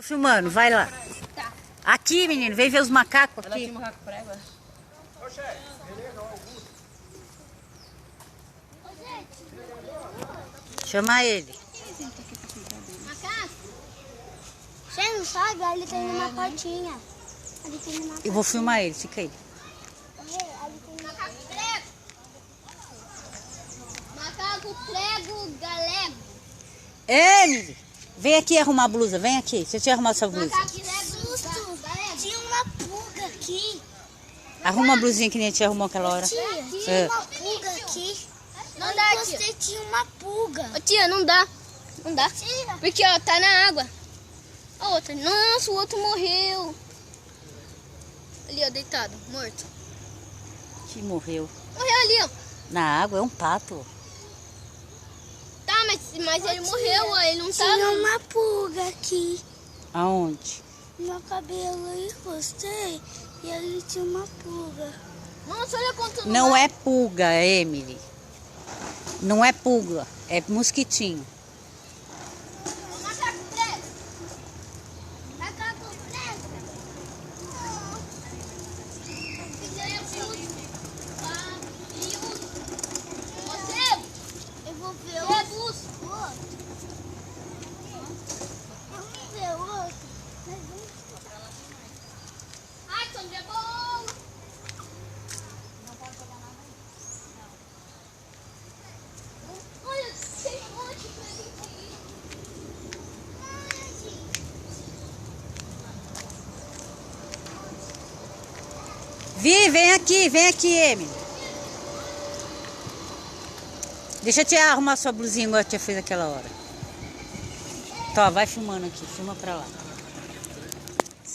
Tô filmando, vai lá. Tá. Aqui, menino, vem ver os macacos aqui. Aqui, macaco prego. Chama ele. Macaco? Você não sabe? Ali tem uma portinha. Ali tem uma Eu vou filmar ele, fica aí. Ali tem macaco prego. Macaco prego galego. Emily, vem aqui arrumar a blusa, vem aqui. Deixa eu te arrumar sua blusa. Macaco prego galego. Tinha uma pulga aqui. Arruma a blusinha que nem a gente arrumou aquela hora. Tinha uma pulga aqui. Não dá, tia. Você tinha uma pulga. Ô, tia, não dá. Não dá. Tira. Porque, ó, tá na água. A outra. Nossa, o outro morreu. Ali, ó, deitado, morto. Que morreu. Morreu ali, ó. Na água, é um pato. Tá, mas ele morreu, ó. Ele não tá. Tinha uma pulga aqui. Aonde? No meu cabelo eu encostei e ali tinha uma pulga. Nossa, olha quanto Não é pulga, Emily. Não é pulga, é mosquitinho. Macaco prego. Macaco prego. Você, Eu vou ver é outro. bus. Eu vou ver outro. Ai, Sandra, é bom. Olha, tem um monte pra gente ir. Vi, vem aqui, Emily. Deixa eu te arrumar sua blusinha igual a tia fez aquela hora. Tá, vai filmando aqui, filma pra lá.